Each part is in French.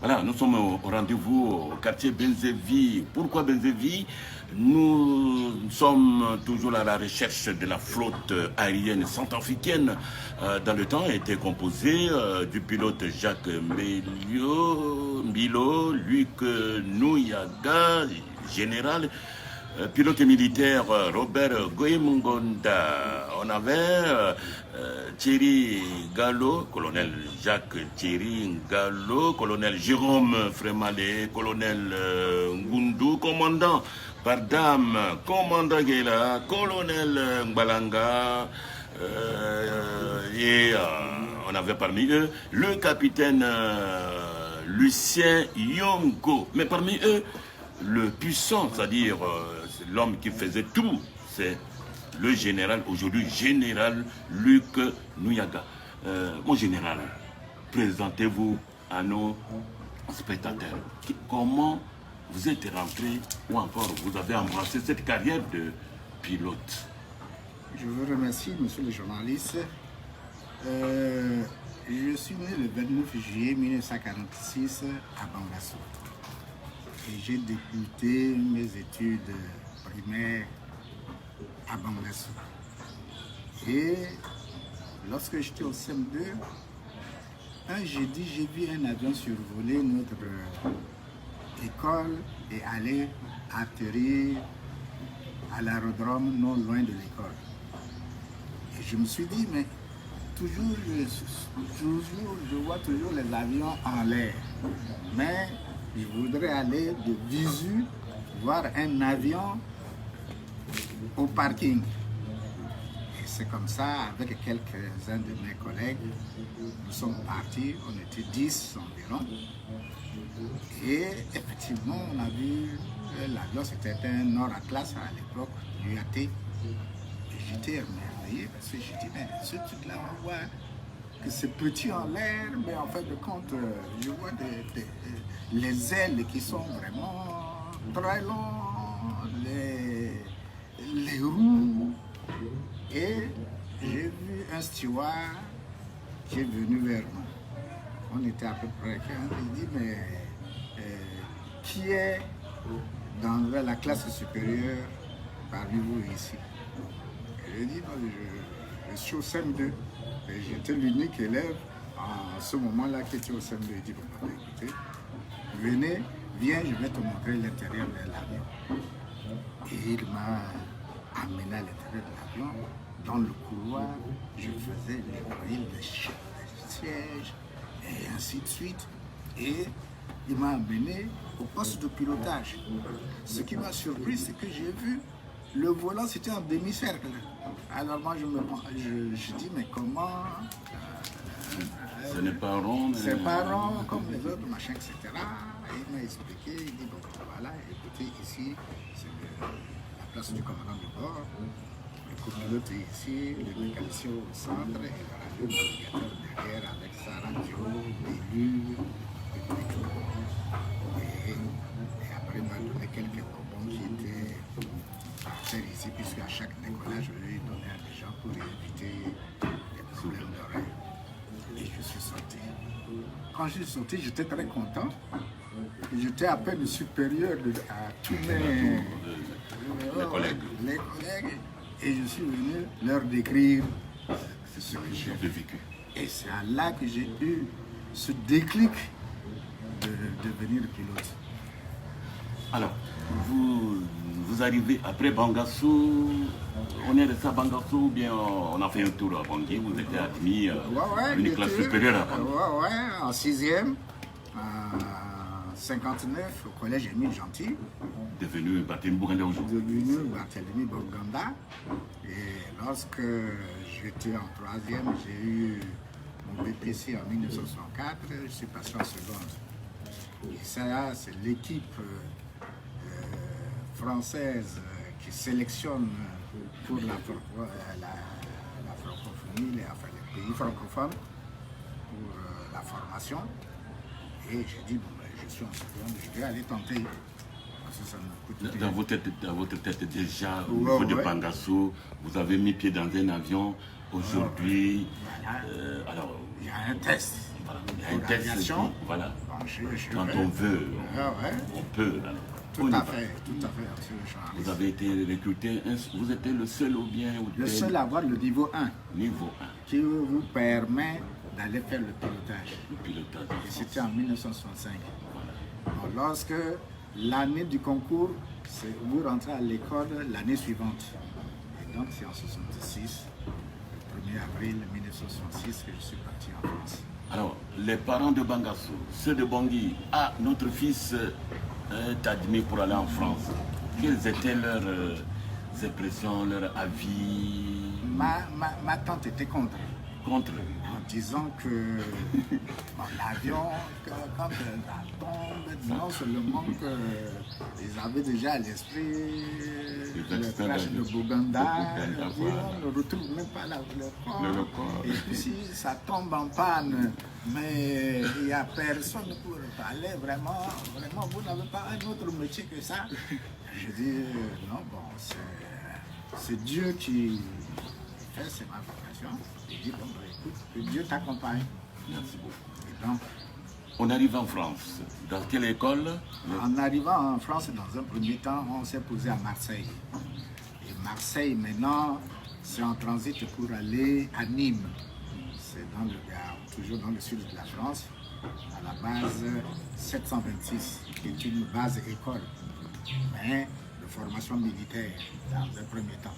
Voilà, nous sommes au rendez-vous au quartier Benzevi. Pourquoi Benzevi? Nous sommes toujours à la recherche de la flotte aérienne centrafricaine. Dans le temps, a été composée du pilote Jacques Milo, Luc Nouyaga, général, pilote militaire Robert Goemungonda. On avait Thierry Gallo, colonel Jacques Thierry Gallo, colonel Jérôme Frémalé, colonel Ngundu, commandant Bardam, commandant Guéla, colonel Mbalanga, et on avait parmi eux le capitaine Lucien Yongo. Mais parmi eux, le puissant, c'est-à-dire l'homme qui faisait tout, c'est le général, aujourd'hui général Luc Nouyaga. Mon général, présentez-vous à nos spectateurs. Comment vous êtes rentré ou encore vous avez embrassé cette carrière de pilote? Je vous remercie, monsieur le journaliste. Je suis né le 29 juillet 1946 à Bangassou. Et j'ai débuté mes études primaires à Bangassou. Et lorsque j'étais au CM2, un jeudi, j'ai vu un avion survoler notre école et aller atterrir à l'aérodrome non loin de l'école. Et je me suis dit, mais toujours, je vois toujours les avions en l'air. Mais je voudrais aller de visu voir un avion au parking. Et c'est comme ça, avec quelques-uns de mes collègues, nous sommes partis, on était 10 environ. Et effectivement, on a vu l'avion, c'était un Nord-Atlas à l'époque, l'UAT. Et j'étais émerveillé parce que j'ai dit, mais ce truc-là, on voit que c'est petit en l'air, mais en fin de compte, je vois les ailes qui sont vraiment très longues, les roues. Et j'ai vu un steward qui est venu vers nous. On était à peu près 15. Il dit, mais qui est dans la classe supérieure parmi vous ici? J'ai dit, je suis au CM2. Et j'étais l'unique élève en ce moment-là qui était au CM2. Il dit, bon, écoutez, venez, viens, je vais te montrer l'intérieur de l'avion. Et il m'a amené à l'intérieur de l'avion. Dans le couloir, je faisais les grilles de siège et ainsi de suite. Et il m'a amené au poste de pilotage. Ce qui m'a surpris, c'est que j'ai vu le volant, c'était en demi-cercle. Alors moi, je dis, mais comment ce n'est pas rond. C'est pas rond comme les autres, machin, etc. Et il m'a expliqué, il dit, bon, voilà, écoutez, ici, c'est la place du commandant de bord. Le copilote est ici, le mécanicien au centre et le radio-navigateur derrière avec sa radio, les lunes et tout. Et après, il m'a donné quelques bonbons qui étaient faire ici, puisque à chaque décollage, je lui ai donné à des gens pour éviter les problèmes d'oreille. Et je suis sorti. Quand je suis sorti, j'étais très content. J'étais à peine supérieur à tous mes collègues. Et je suis venu leur décrire ce que j'ai vécu. Et c'est là que j'ai eu ce déclic de devenir pilote. Alors, vous arrivez après Bangassou, on est resté à Bangassou ou bien on a fait un tour à Bangui, vous étiez admis à une classe supérieure à Bangui? En 6e, en 59, au collège Émile Gentil. Devenu Barthélemy Boganda aujourd'hui. Devenu Barthélemy Boganda. Et lorsque j'étais en 3e, j'ai eu mon BPC en 1964, je suis passé en seconde. Et ça, c'est l'équipe française qui sélectionne pour la francophonie, enfin les pays francophones, pour la formation. Et j'ai dit, bon, ben, je suis en seconde, je vais aller tenter. Parce que ça me coûte dans votre tête déjà, au niveau de Bangassou, vous avez mis pied dans un avion. Aujourd'hui, alors, il y a un test. Voilà, il y a un test. Voilà. Quand on veut, ouais. on peut. Alors. Tout à fait, monsieur Charles. Vous avez été recruté, vous étiez le seul ou bien le seul à avoir le niveau 1. Niveau 1. Qui vous permet d'aller faire le pilotage. Le pilotage. Et c'était en 1965. Voilà. Donc, lorsque l'année du concours, vous rentrez à l'école l'année suivante. Et donc c'est en 66, le 1er avril 1966 que je suis parti en France. Alors, les parents de Bangassou, ceux de Bangui, notre fils est admis pour aller en France. Quelles étaient leurs impressions, leurs avis? Ma tante était contre. Contre? En disant que l'avion, quand ça tombe, non seulement qu'ils avaient déjà à l'esprit le crash de Bouganda, on ne retrouve même pas le corps. Et puis si ça tombe en panne, mais il n'y a personne pour parler, vraiment, vous n'avez pas un autre métier que ça. Je dis, non, bon, c'est Dieu qui fait, c'est ma vocation. Je dis, bon, écoute, que Dieu t'accompagne. Merci beaucoup. Et donc, on arrive en France. Dans quelle école? En arrivant en France, dans un premier temps, on s'est posé à Marseille. Et Marseille, maintenant, c'est en transit pour aller à Nîmes. C'est toujours dans le sud de la France, à la base 726, qui est une base école, mais de formation militaire dans un premier temps.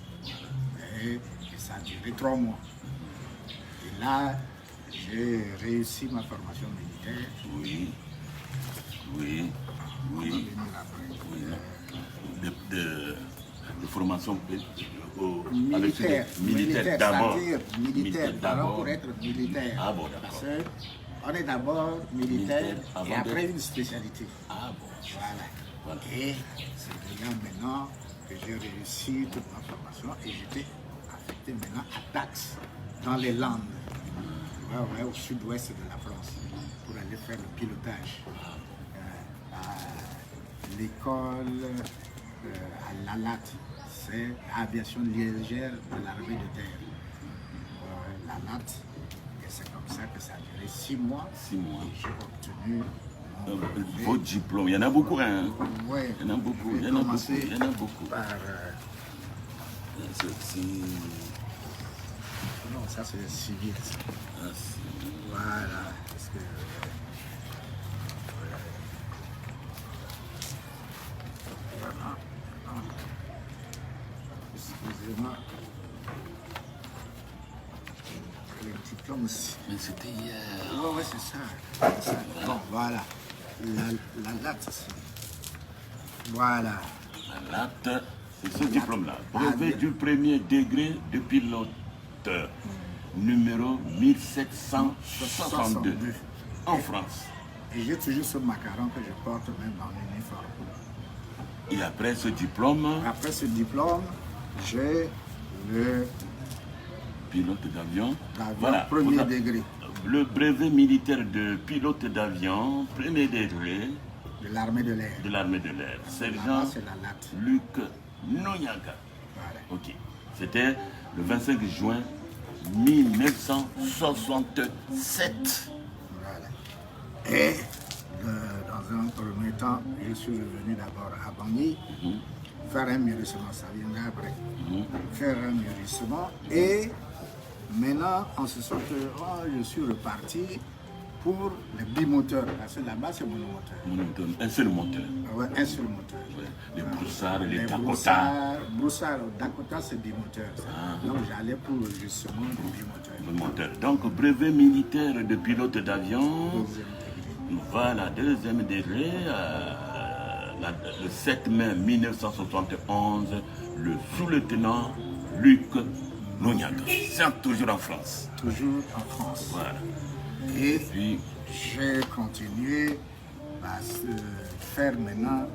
Et ça a duré 3 mois. Et là, j'ai réussi ma formation militaire. Oui. De formation militaire d'abord. Militaire pour être militaire. Ah bon, parce qu'on est d'abord militaire et après une spécialité. Ah bon. Voilà. Et c'est là maintenant que j'ai réussi toute ma formation et j'étais affecté maintenant à Dax, dans les Landes, au sud-ouest de la France, pour aller faire le pilotage à l'école à Lalat. C'est l'aviation légère de l'armée de terre. Lalat, et c'est comme ça que ça a duré 6 mois. 6 mois. Et j'ai obtenu vos diplômes. Il y en a beaucoup, hein? Oui. Il y en a beaucoup. Il y en a beaucoup. Par, non, ça c'est civil. Voilà. Parce que, voilà. Excusez-moi. Le diplôme aussi. Mais c'était hier. Oui, c'est ça. Bon, voilà. La latte, c'est... Voilà. La latte, c'est ce diplôme-là. Brevet du premier degré de pilote. Numéro 1762. En France. Et j'ai toujours ce macaron que je porte même dans l'uniforme. Et après ce diplôme? Après ce diplôme, j'ai le pilote d'avion. Voilà, premier degré. Le brevet militaire de pilote d'avion, premier degré. De l'armée de l'air. De l'armée de l'air. Sergent Luc Noyaga. Voilà. Ok. C'était le 25 juin 1967. Voilà. Et dans un premier temps, je suis revenu d'abord à Bangui, faire un mûrissement, ça viendra après. Faire un mûrissement et maintenant, en ce sens que je suis reparti pour les bimoteurs, parce que là-bas c'est monomoteur. Un seul moteur. Ouais, un seul moteur. Ouais. Les broussards, les Dakota. Broussard, Dakota c'est bimoteur. Donc j'allais pour justement le bimoteur. Donc brevet militaire de pilote d'avion. Voilà, deuxième degré. Le 7 mai 1971, le sous-lieutenant Luc Noyaga. C'est toujours en France. Toujours en France. Voilà. Et puis j'ai continué à faire maintenant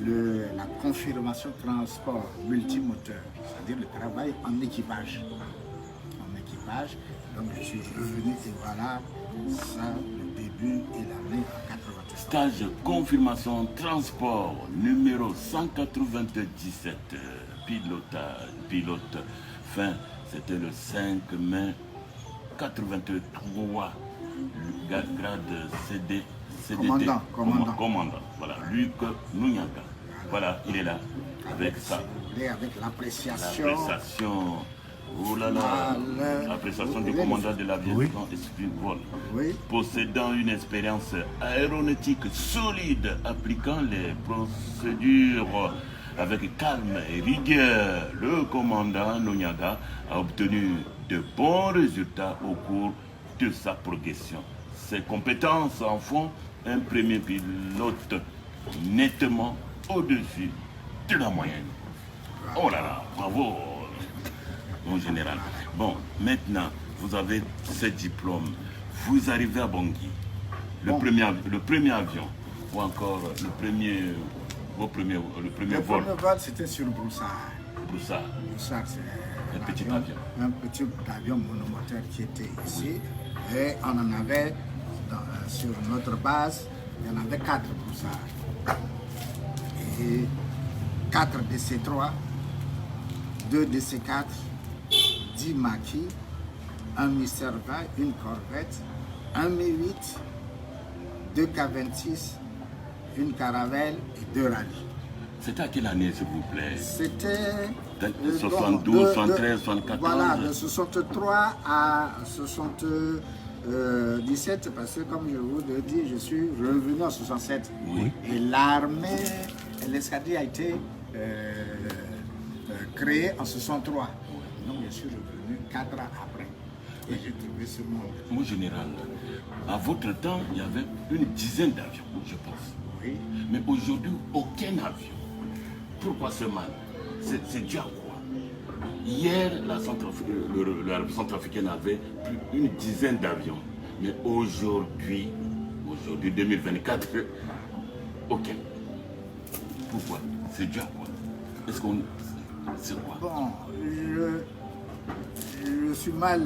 la confirmation transport multimoteur, c'est-à-dire le travail en équipage. Donc je suis revenu et voilà, ça, le début et l'année en 93. Stage confirmation transport numéro 197, pilote. Fin, c'était le 5 mai 83, grade CDT. Commandant. Voilà, Luc Nunyaga. Voilà, il est là. Avec ça. Avec l'appréciation. L'appréciation. Oh là là. L'appréciation du commandant de l'aviation Esprit Vol. Oui. Possédant une expérience aéronautique solide, appliquant les procédures avec calme et rigueur, le commandant Nunyaga a obtenu de bons résultats au cours de sa progression. Ses compétences en font un premier pilote nettement au-dessus de la moyenne. Oh là là, bravo, mon général. Bon, maintenant, vous avez ce diplôme. Vous arrivez à Bangui. Le premier avion, ou encore le premier vol. Le premier vol, c'était sur Broussard. Broussard, c'est un petit avion. Un petit avion monomoteur qui était ici. Et on en avait, sur notre base, il y en avait 4 Broussard. Et 4 DC-3, 2 DC-4, 10 maquis, un Mister 20, une corvette, un Mi-8, 2 K-26, une caravelle et 2 rallyes. C'était à quelle année, s'il vous plaît? C'était 72, 73, 74. Voilà, de 63 à 77, parce que comme je vous l'ai dit, je suis revenu en 67. Oui. Et l'armée, l'escadrille a été créée en 63. Donc je suis revenu 4 ans après. Et j'ai trouvé ce monde. Mon général, à votre temps, il y avait une dizaine d'avions, je pense. Oui. Mais aujourd'hui, aucun avion. Pourquoi ce mal? C'est dû à quoi? Hier, l'Arabie centrafricaine avait plus d'une dizaine d'avions. Mais aujourd'hui, 2024, aucun. Pourquoi? C'est dû à quoi? Est-ce qu'on... C'est quoi? Bon, je suis mal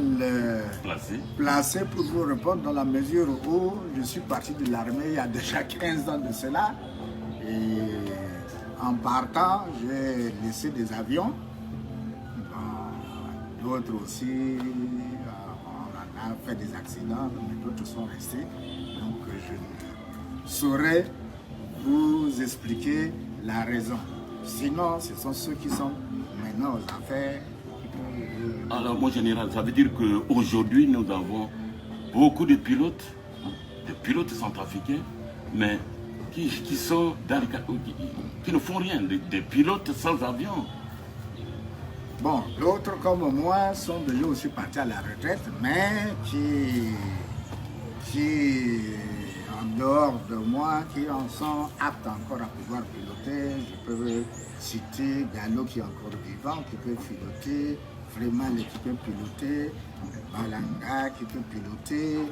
placé pour vous répondre dans la mesure où je suis parti de l'armée il y a déjà 15 ans de cela. Et en partant, j'ai laissé des avions. D'autres aussi, on a fait des accidents, mais d'autres sont restés. Donc je ne saurais vous expliquer la raison. Sinon, ce sont ceux qui sont maintenant aux affaires. Alors, mon général, ça veut dire qu'aujourd'hui, nous avons beaucoup de pilotes centrafricains, mais qui sont dans les qui ne font rien, des pilotes sans avion. Bon, d'autres comme moi sont déjà aussi partis à la retraite, mais qui en dehors de moi, qui en sont aptes encore à pouvoir piloter. Je peux citer Gallo qui est encore vivant, qui peut piloter, Freeman qui peut piloter, Balanga qui peut piloter,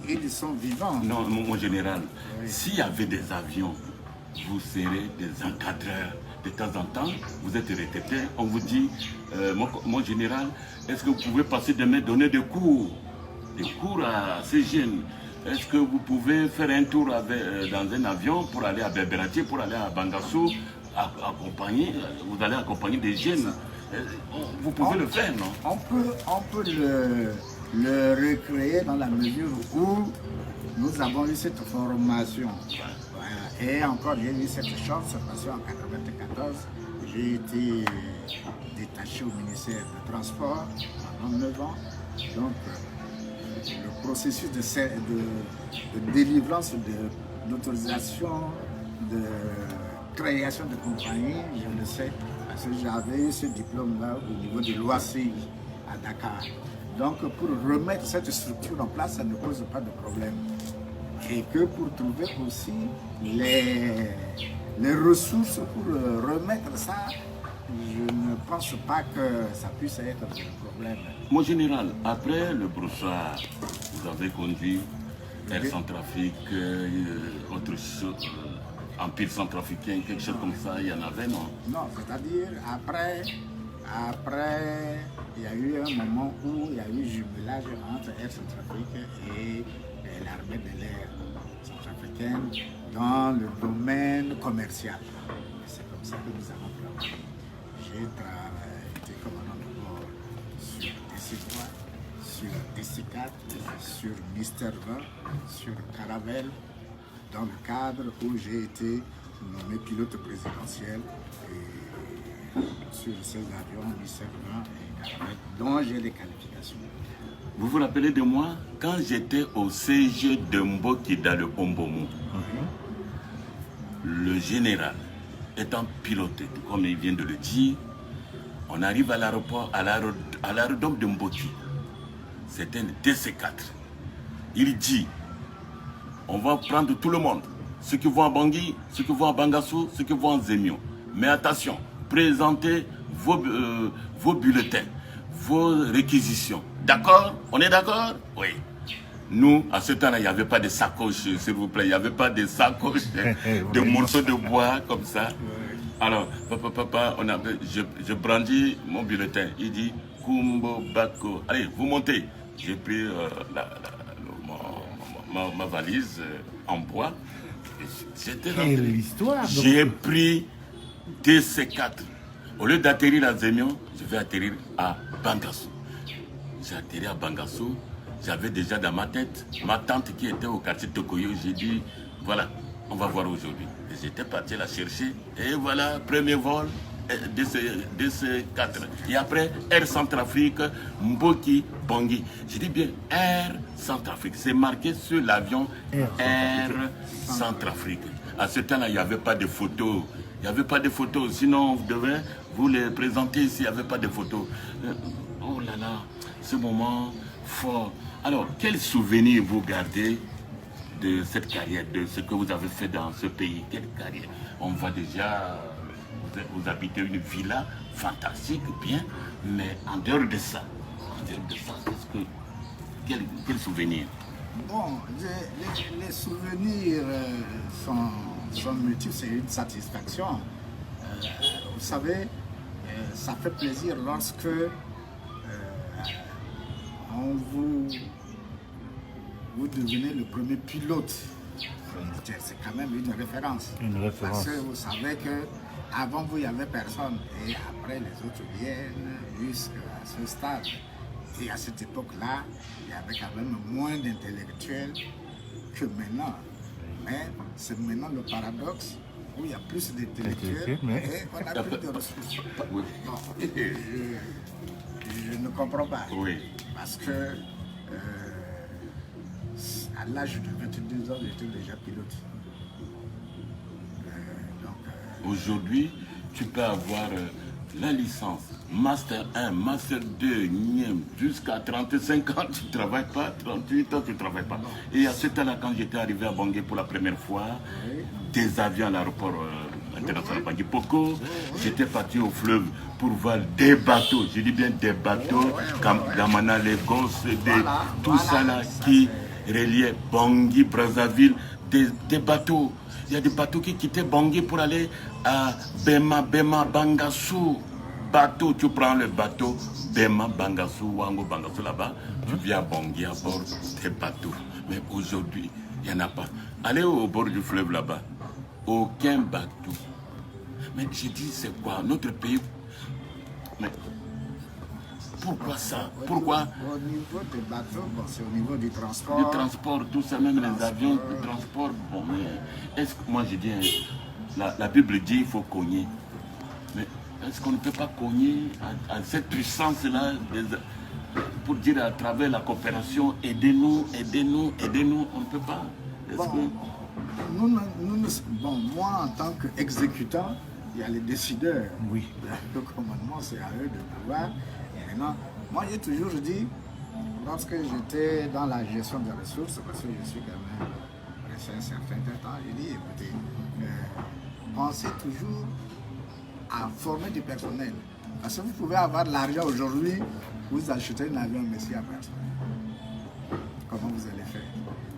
ils sont vivants. Non, mon général, s'il y avait des avions, vous serez des encadreurs. De temps en temps, vous êtes retraité, on vous dit, mon général, est-ce que vous pouvez passer demain donner des cours à ces jeunes? Est-ce que vous pouvez faire un tour dans un avion pour aller à Berberati, pour aller à Bangassou, vous allez accompagner des jeunes? Vous pouvez le faire, non? On peut le recréer dans la mesure où nous avons eu cette formation. Et encore, j'ai eu cette chance parce qu'en 1994, j'ai été détaché au ministère du Transport pendant 9 ans. Donc, le processus de délivrance d'autorisation, de création de compagnie, je le sais, parce que j'avais eu ce diplôme-là au niveau de l'OACI à Dakar. Donc, pour remettre cette structure en place, ça ne pose pas de problème. Et que pour trouver aussi les ressources pour remettre ça, je ne pense pas que ça puisse être un problème. Mon général, après le Broussard, vous avez conduit Air Centrafrique, autre chose, Empire Centrafricain, quelque chose comme ça, il y en avait, non? Non, c'est-à-dire après, il y a eu un moment où il y a eu jumelage entre Air Centrafrique et l'armée de l'air centrafricaine dans le domaine commercial. C'est comme ça que nous avons travaillé. J'ai été commandant de bord sur DC-3, sur DC-4, sur Mister 20, sur Caravelle dans le cadre où j'ai été nommé pilote présidentiel et sur ces avions 1720 et 40, dont j'ai les qualifications. Vous vous rappelez de moi quand j'étais au CG de Mboki dans le Ombomu, le général étant piloté, comme il vient de le dire, on arrive à l'aéroport, à l'aérodrome de Mboki. C'était un DC-4. Il dit, on va prendre tout le monde, ceux qui vont à Bangui, ceux qui vont à Bangassou, ceux qui vont à Zemio. Mais attention, présentez vos bulletins, vos réquisitions. D'accord? On est d'accord? Oui. Nous, à ce temps-là, il n'y avait pas de sacoches, s'il vous plaît. Il n'y avait pas de sacoches, de morceaux de bois comme ça. Alors, papa, je brandis mon bulletin. Il dit, Kumbo Bako. Allez, vous montez. J'ai pris ma valise en bois. Quelle histoire! J'ai pris DC-4. Au lieu d'atterrir à Zemion, je vais atterrir à Bangassou. J'ai atterri à Bangassou. J'avais déjà dans ma tête ma tante qui était au quartier de Tokoyo. J'ai dit, voilà, on va voir aujourd'hui. Et j'étais parti la chercher. Et voilà, premier vol, DC-4. Et après, Air Centrafrique, Mboki, Bangui. J'ai dit bien, Air Centrafrique. C'est marqué sur l'avion Air Centrafrique. À ce temps-là, il n'y avait pas de photos. Il n'y avait pas de photos. Sinon, vous devez vous les présenter ici. Il n'y avait pas de photos. Oh là là, ce moment fort. Alors, quel souvenir vous gardez de cette carrière, de ce que vous avez fait dans ce pays? Quelle carrière? On voit déjà, vous habitez une villa fantastique, bien, mais en dehors de ça, quel souvenir? Bon, les souvenirs sont multiples, c'est une satisfaction. Vous savez, ça fait plaisir lorsque vous devenez le premier pilote militaire. C'est quand même une référence. Parce que vous savez que avant vous, il n'y avait personne. Et après, les autres viennent jusqu'à ce stade. Et à cette époque-là, il y avait quand même moins d'intellectuels que maintenant. Mais c'est maintenant le paradoxe où il y a plus d'intellectuels et on a plus de ressources. Bon, je ne comprends pas. Oui. Parce que à l'âge de 22 ans, j'étais déjà pilote. Aujourd'hui, tu peux avoir la licence, Master 1, Master 2, jusqu'à 35 ans, tu ne travailles pas, 38 ans, tu ne travailles pas. Et à ce temps-là, quand j'étais arrivé à Bangui pour la première fois, des avions à l'aéroport international Bangui Poko, j'étais parti au fleuve pour voir des bateaux, je dis bien des bateaux, comme Gamana, Lagos, tout ça là qui reliait Bangui, Brazzaville, des bateaux. Il y a des bateaux qui quittaient Bangui pour aller à Bema, Bangassou. Bateau, tu prends le bateau, Bema, Bangassou, Wango, Bangassou là-bas, tu viens à Bangui à bord des bateaux. Mais aujourd'hui, il n'y en a pas. Allez au bord du fleuve là-bas, aucun bateau. Mais j'ai dit, c'est quoi notre pays? Mais pourquoi ça? Pourquoi? Au niveau des bateaux, bon, c'est au niveau du transport. Du transport, tout ça, même les avions, le transport. Bon, mais est-ce que moi je dis, la Bible dit il faut cogner. Mais est-ce qu'on ne peut pas cogner à cette puissance-là pour dire à travers la coopération, aidez-nous, on ne peut pas. Bon, moi en tant qu'exécutant, il y a les décideurs. Oui. Le commandement, c'est à eux de pouvoir. Et maintenant, moi j'ai toujours dit, lorsque j'étais dans la gestion des ressources, parce que je suis quand même resté un certain temps, j'ai dit, écoutez, pensez toujours à former du personnel. Parce que vous pouvez avoir de l'argent aujourd'hui, vous achetez un avion, mais s'il n'y a personne. Comment vous allez faire?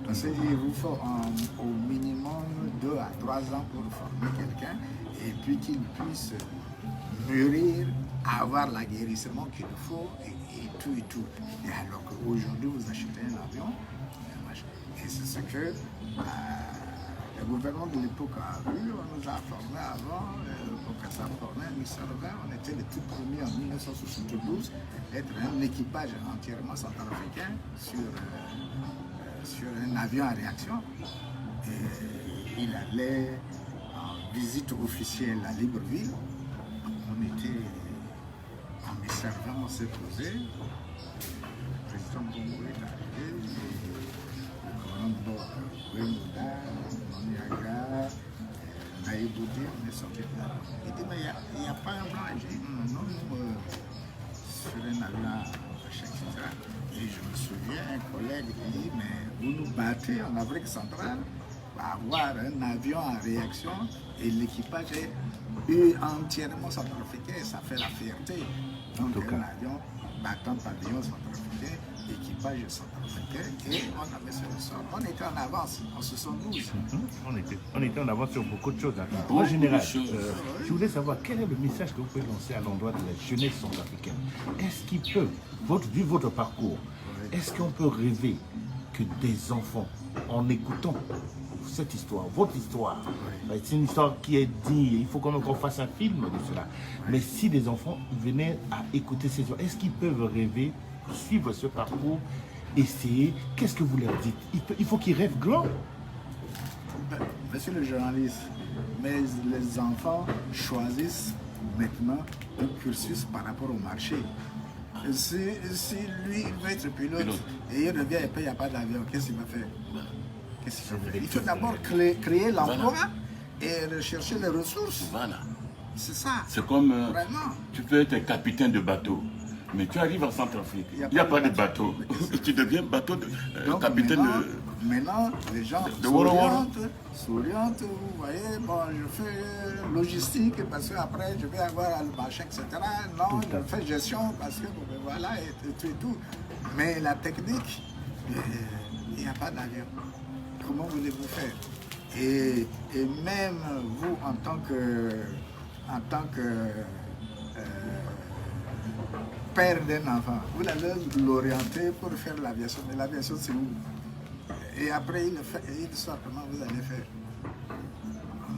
Parce qu'il vous faut au minimum 2 à 3 ans pour former quelqu'un et puis qu'il puisse mûrir, avoir l'aguerrissement qu'il faut et tout. Et alors qu'aujourd'hui, vous achetez un avion, et c'est ce que le gouvernement de l'époque a vu. On nous a formés avant, pour que ça formait un missile 20, on était les tout premiers en 1972 à être un équipage entièrement centrafricain sur un avion à réaction. il allait en visite officielle à Libreville. On était en me servant, on s'est posé. Le président Bongo est arrivé. Le commandant Wemouda, Moniaga, Naïboudi, on est sorti de là. Il dit, mais il n'y a pas un blanc. J'ai dit, non, sur un avion, etc. Et je me souviens, un collègue dit, mais vous nous battez en Afrique centrale pour avoir un avion en réaction et l'équipage est entièrement centrafricain, ça fait la fierté. Donc un avion battant pavillon centrafricain, équipage centrafricain, et on avait sur le sol. On était en avance en 72. On était en avance sur beaucoup de choses. En général, je voulais savoir quel est le message que vous pouvez lancer à l'endroit de la jeunesse centrafricaine. Est-ce qu'il peut, vu votre parcours, est-ce qu'on peut rêver que des enfants, en écoutant cette histoire, votre histoire, c'est une histoire qui est digne, il faut quand même qu'on fasse un film de cela. Mais si des enfants venaient à écouter ces histoires, est-ce qu'ils peuvent rêver, suivre ce parcours, essayer? Qu'est-ce que vous leur dites? Il faut qu'ils rêvent grand. Monsieur le journaliste, mais les enfants choisissent maintenant un cursus par rapport au marché. Si lui, il veut être pilote et il revient et il n'y a pas d'avion, qu'est-ce qu'il va faire? Il faut d'abord créer l'emploi et rechercher les ressources. Voilà. C'est ça. C'est comme vraiment. Tu peux être capitaine de bateau, mais tu arrives en Centrafrique, il n'y a pas de bateau. Tu deviens capitaine de... Maintenant, les gens s'orientent, vous voyez, bon, je fais logistique parce qu'après je vais avoir le marché, etc. Non, je fais gestion parce que voilà, et tout. Mais la technique, il n'y a pas d'avion. Comment voulez-vous faire? Et même vous, en tant que père d'un enfant, vous allez l'orienter pour faire l'aviation. Mais l'aviation, c'est où? Et après, il sort comment vous allez faire?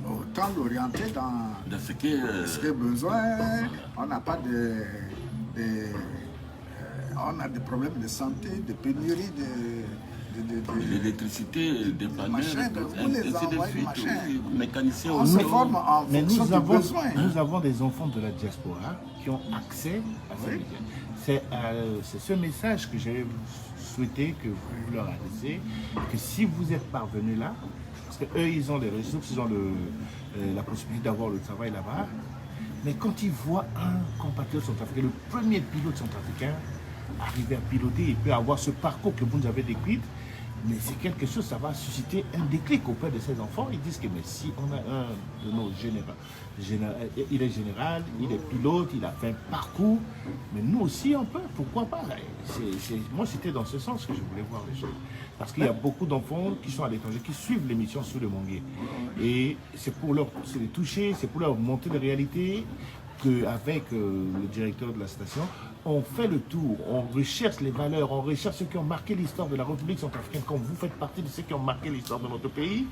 Autant l'orienter dans ce qui est besoin. On n'a pas on a des problèmes de santé, de pénurie de l'électricité, des panneaux, mécaniciens on se forme en fonction du besoin. Nous avons des enfants de la diaspora qui ont accès à ça. C'est ce message que j'ai souhaité que vous leur adressez, que si vous êtes parvenus là, parce qu'eux, ils ont les ressources, ils ont la possibilité d'avoir le travail là-bas, mais quand ils voient un compatriote centrafricain, le premier pilote centrafricain, arriver à piloter, il peut avoir ce parcours que vous nous avez décrit, mais c'est quelque chose, ça va susciter un déclic auprès de ces enfants. Ils disent que mais si on a un de nos il est général, il est pilote, il a fait un parcours, mais nous aussi on peut, pourquoi pas? Moi c'était dans ce sens que je voulais voir les choses. Parce qu'il y a beaucoup d'enfants qui sont à l'étranger, qui suivent l'émission Sous le Mongué. Et c'est pour les toucher, c'est pour leur montrer la réalité, qu'avec le directeur de la station, on fait le tour, on recherche les valeurs, on recherche ceux qui ont marqué l'histoire de la République centrafricaine, comme vous faites partie de ceux qui ont marqué l'histoire de notre pays,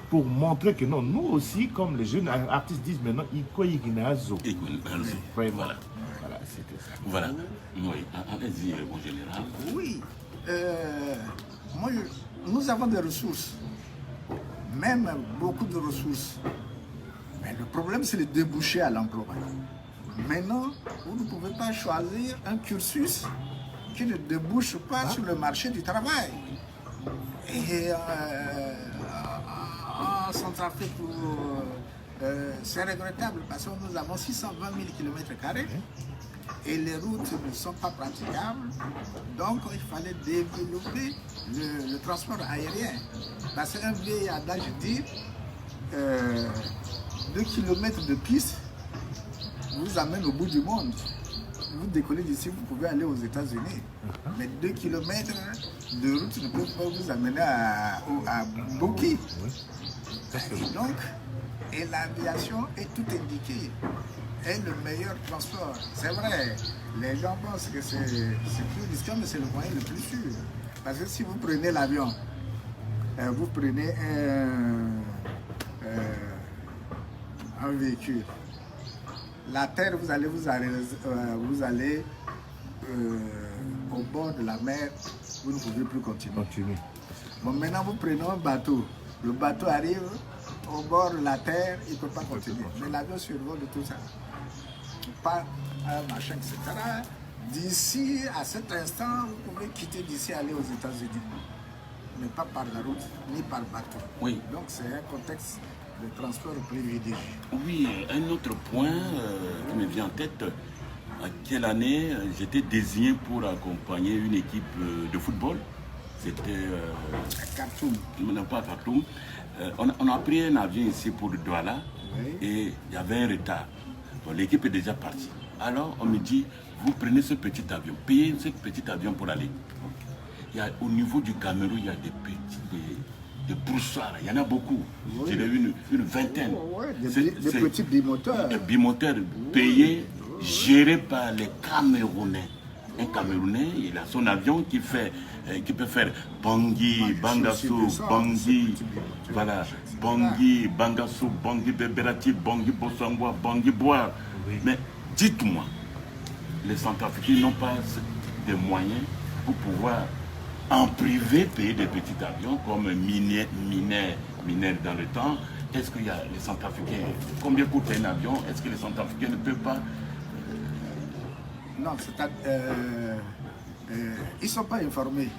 pour montrer que non, nous aussi, comme les jeunes artistes disent maintenant, Ikoyiginazo. Voilà, c'était ça. Voilà. Oui, allez-y, mon général. Oui, nous avons des ressources, même beaucoup de ressources. Mais le problème, c'est le débouché à l'emploi. Maintenant, vous ne pouvez pas choisir un cursus qui ne débouche pas sur le marché du travail. Et en Centrafrique, c'est regrettable parce que nous avons 620 000 km² et les routes ne sont pas praticables. Donc, il fallait développer le transport aérien. Parce qu'un vieil adage dit 2 km de piste vous amène au bout du monde. Vous décollez d'ici, vous pouvez aller aux États-Unis. Mais 2 km de route ne peuvent pas vous amener à Boki. Et l'aviation est tout indiquée. Est le meilleur transport. C'est vrai, les gens pensent que c'est plus risqué, mais c'est le moyen le plus sûr. Parce que si vous prenez l'avion, vous prenez un véhicule. La terre, vous allez au bord de la mer, vous ne pouvez plus continuer. Bon, maintenant, vous prenez un bateau. Le bateau arrive au bord de la terre, il ne peut pas continuer. Mais l'avion survole de tout ça. Pas un machin, etc. D'ici, à cet instant, vous pouvez quitter d'ici et aller aux États-Unis. Mais pas par la route, ni par bateau. Oui. Donc c'est un contexte de transport privilégié. Oui, un autre point qui me vient en tête. À quelle année j'étais désigné pour accompagner une équipe de football? C'était À Khartoum. non, pas à Khartoum. On a pris un avion ici pour Douala, Oui. et il y avait un retard. Bon, l'équipe est déjà partie. Alors on me dit, vous prenez ce petit avion, payez ce petit avion pour aller. Au niveau du Cameroun, il y a des broussoirs, il y en a beaucoup. Oui. J'ai vu une vingtaine. Ouais, des C'est petits bimoteurs. des bimoteurs payés, gérés par les Camerounais. Un Camerounais, il a son avion qui peut faire Bangui, Bangassou, Bangui, voilà, Bangui, Bangassou, Bangui, Beberati, Bangui, Bossangwa, Bangui, Boire. Oui. Mais dites-moi, les Centrafricains n'ont pas des moyens pour pouvoir en privé payer des petits avions comme mineurs dans le temps. Est-ce qu'il y a les Centrafricains, combien coûte un avion? Est-ce que les Centrafricains ne peuvent pas? Non, ils ne sont pas informés.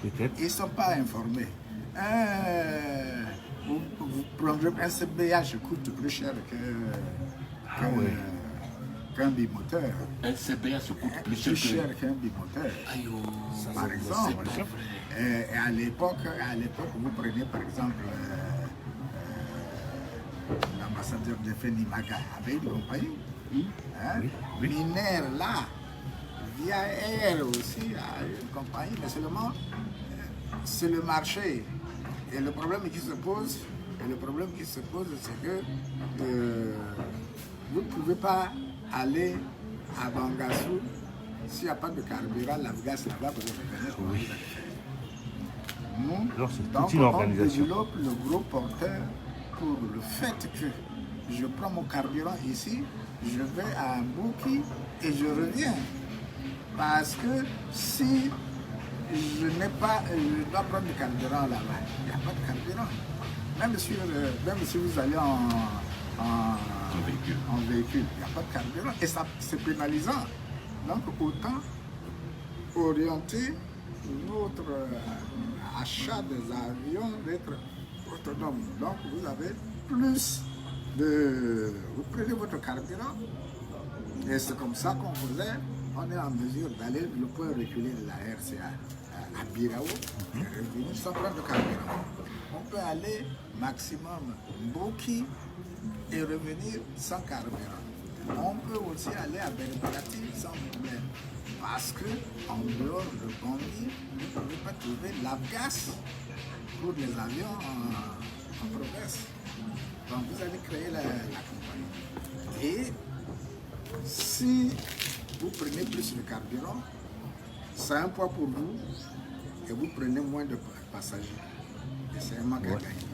Peut-être. Ils ne sont pas informés. Vous prendrez un CBH coûte plus cher qu'un bimoteur. Un CBH coûte plus Plus cher cher qu'un bimoteur. Aïe, oh, Par exemple. c'est pas vrai. Et à l'époque, vous prenez par exemple l'ambassadeur de Fenimaga avait une compagnie. Hein? Oui. Miner là, via Air aussi, a une compagnie, mais seulement c'est le marché. Et le problème qui se pose, c'est que vous ne pouvez pas aller à Bangassou s'il n'y a pas de carburant, l'Afghanistan là-bas pour revenir. Oui. Nous, Alors, c'est donc, toute une organisation. on développe le gros porteur pour le fait que je prends mon carburant ici, je vais à Mbouki et je reviens. Parce que si je dois prendre du carburant là-bas, il n'y a pas de carburant. Même si vous allez en véhicule, il n'y a pas de carburant. Et ça, c'est pénalisant. Donc autant orienter notre achat des avions d'être autonome. Donc vous avez plus de... Vous prenez votre carburant et c'est comme ça qu'on faisait. On est en mesure d'aller le point reculé de la RCA à Birao et revenir sans prendre de carburant. On peut aller maximum Mbouki et revenir sans carburant. On peut aussi aller à Bereparati sans problème. Parce que en dehors de Bangui, vous ne pouvez pas trouver l'Afgas pour les avions en province. Donc vous allez créer la compagnie. Et si vous prenez plus de carburant, c'est un poids pour vous et vous prenez moins de passagers. Et c'est un manque à gagner.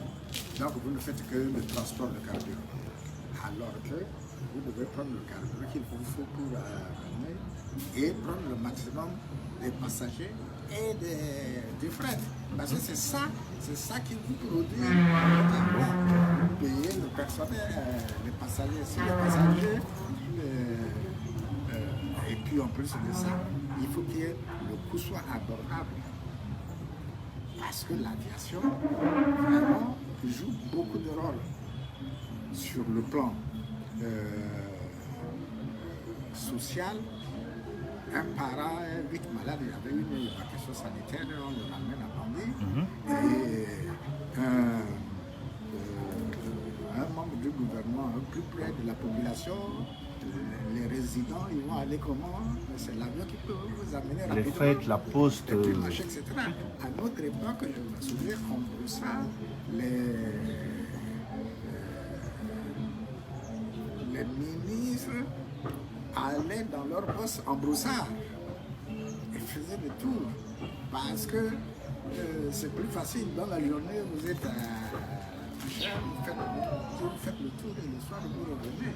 Donc vous ne faites que le transport de carburant. Alors que vous devez prendre le carburant qu'il vous faut pour venir et prendre le maximum des passagers et des frais. Parce que c'est ça qui vous produit. Vous payez le personnel, les passagers. Si les passagers, et puis en plus de ça, il faut que le coût soit abordable. Parce que l'aviation, vraiment, joue beaucoup de rôle sur le plan social. Un parent vite malade, il avait une évacuation sanitaire, on le ramène à Bangui. Et un membre du gouvernement, plus près de la population, les résidents, ils vont aller comment? C'est l'avion qui peut vous amener rapidement. Les fêtes, la poste. Et puis, machin, etc. À notre époque, je me souviens qu'en Broussard, les ministres allaient dans leur poste en Broussard et faisaient le tour. Parce que c'est plus facile. Dans la journée, vous êtes vous faites le tour et le soir, vous revenez.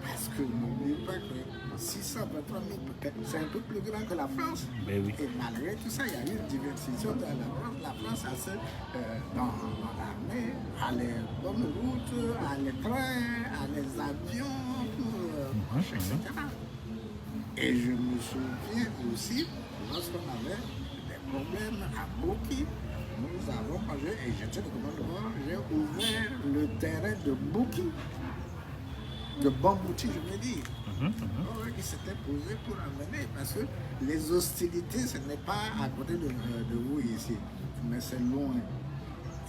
Parce que n'oubliez pas que 623 000, peut-être, c'est un peu plus grand que la France. Ben oui. Et malgré tout ça, il y a eu une diversification de la France. La France a dans la à les bonnes routes, à les trains, à les avions, etc. Et je me souviens aussi, lorsqu'on avait des problèmes à Boki, nous avons mangé, et j'étais le commandement, j'ai ouvert le terrain de Boki, de Bambouti, je veux dire. Qui s'était posé pour amener, parce que les hostilités, ce n'est pas à côté de vous ici, mais c'est loin.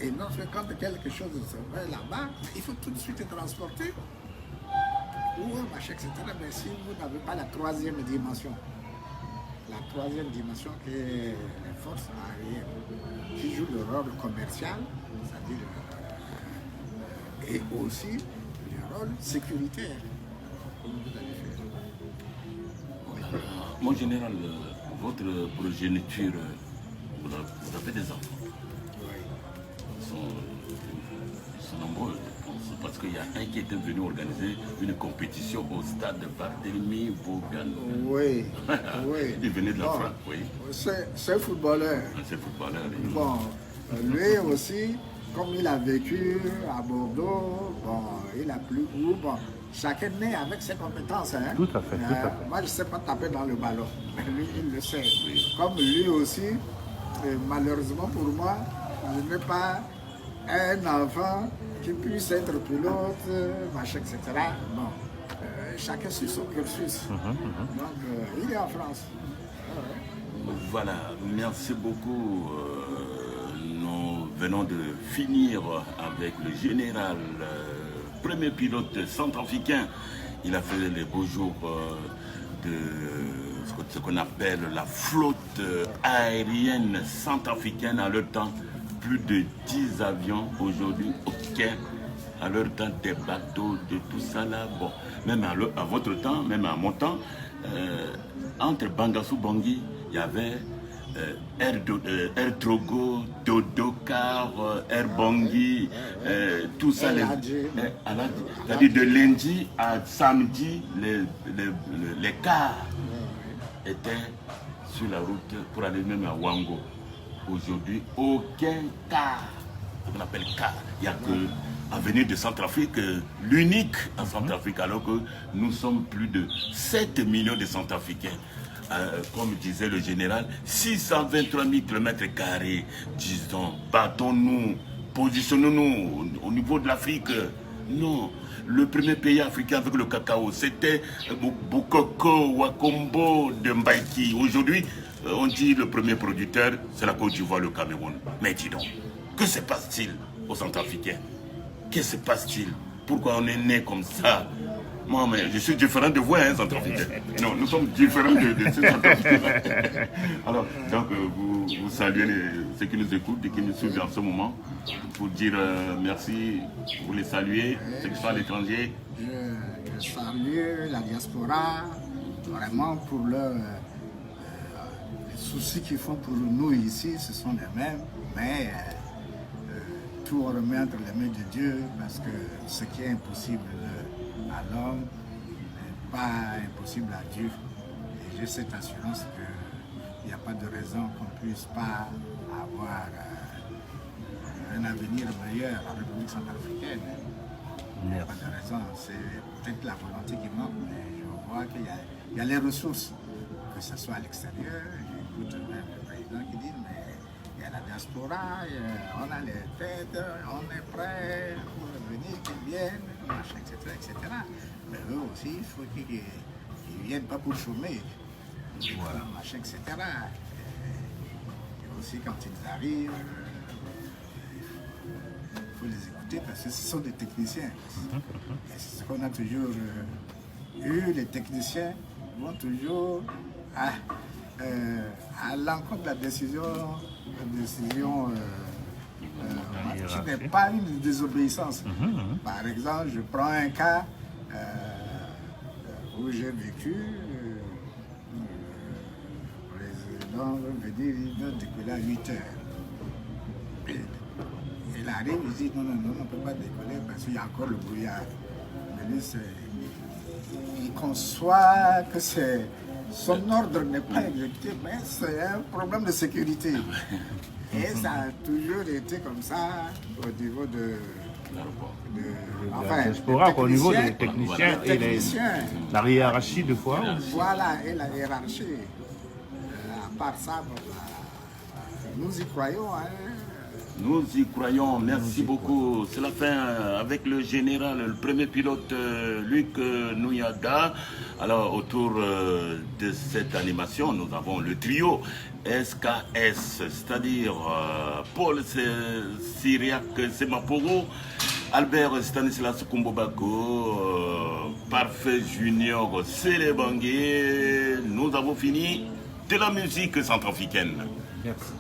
Et lorsque quand quelque chose se fait là-bas, il faut tout de suite être transporté. Ou machin, etc. Mais si vous n'avez pas la troisième dimension qui est les forces aériennes, qui jouent le rôle commercial, c'est-à-dire, et aussi le rôle sécuritaire, comme vous avez fait. Mon général, votre progéniture, vous avez des enfants. Ils sont nombreux, je pense, parce qu'il y a un qui était venu organiser une compétition au stade de Barthélemy Vaughan. Oui, oui. Il venait de la France, oui. C'est footballeur. C'est footballeur. Bon, lui aussi, comme il a vécu à Bordeaux, bon, il a plus où, bon, chacun naît avec ses compétences. Hein. Tout à fait, tout à fait. Moi, je ne sais pas taper dans le ballon, mais lui, il le sait. Oui. Comme lui aussi, malheureusement pour moi, je n'ai pas un enfant qui puisse être pilote, machin, etc. Bon, chacun suit son cursus. Donc, il est en France. Voilà, merci beaucoup. Nous venons de finir avec le général, premier pilote centrafricain. Il a fait les beaux jours de ce qu'on appelle la flotte aérienne centrafricaine. À leur temps, plus de 10 avions. Aujourd'hui, aucun. À leur temps, des bateaux, de tout ça là. Bon, même à votre temps, même à mon temps, entre Bangassou Bangui, il y avait Air Trogo, Dodokar, Air Bangui, tout ça. C'est-à-dire de lundi à samedi, les cars étaient sur la route pour aller même à Wango. Aujourd'hui, aucun car, on appelle car, il n'y a que à venir de Centrafrique, l'unique en Centrafrique, alors que nous sommes plus de 7 millions de Centrafricains. Comme disait le général, 623 000 km², disons, battons-nous, positionnons-nous au niveau de l'Afrique. Non, le premier pays africain avec le cacao, c'était Bokoko, Wakombo, de Mbaïki. Aujourd'hui, on dit le premier producteur, c'est la Côte d'Ivoire, le Cameroun. Mais dis donc, que se passe-t-il aux Centrafricains? Que se passe-t-il? Pourquoi on est né comme ça? Moi, mais je suis différent de vous, hein, Centrafricains. Non, nous sommes différents de ces Centrafricains. Alors, donc, vous saluez ceux qui nous écoutent et qui nous suivent en ce moment, pour dire merci, vous les saluez, ceux qui sont à l'étranger. Je salue la diaspora, vraiment pour les soucis qu'ils font pour nous ici, ce sont les mêmes, mais tout remet entre les mains de Dieu, parce que ce qui est impossible à l'homme n'est pas impossible à Dieu. Et j'ai cette assurance qu'il n'y a pas de raison qu'on ne puisse pas avoir un avenir meilleur en République centrafricaine. Il n'y a pas de raison, c'est peut-être la volonté qui manque, mais je vois qu'il y a les ressources, que ce soit à l'extérieur. J'écoute même le président qui dit, mais il y a la diaspora, on a les têtes, on est prêt pour venir, qu'ils viennent, machin, etc. Mais eux aussi, il faut qu'ils ne viennent pas pour chômer, voilà, machin, etc. Et aussi, quand ils arrivent, il faut les écouter parce que ce sont des techniciens. Et c'est ce qu'on a toujours eu, les techniciens vont toujours à l'encontre de la décision qui n'est pas une désobéissance. Par exemple, je prends un cas où j'ai vécu, le président veut dire qu'il doit décoller à 8 heures. Et il arrive, il dit non, on ne peut pas décoller parce qu'il y a encore le brouillard. Mais lui, il conçoit que son ordre n'est pas exécuté, mais c'est un problème de sécurité. Et ça a toujours été comme ça au niveau de La diaspora, au niveau des techniciens et la hiérarchie de fois. Voilà, et la hiérarchie. À part ça, nous y croyons. Hein. Nous y croyons, merci beaucoup. C'est la fin avec le général, le premier pilote Luc Nouyada. Alors autour de cette animation, nous avons le trio SKS, c'est-à-dire Paul Syriac Semaporo, Albert Stanislas Kumbobako, Parfait Junior Célébangé. Nous avons fini de la musique centrafricaine. Merci.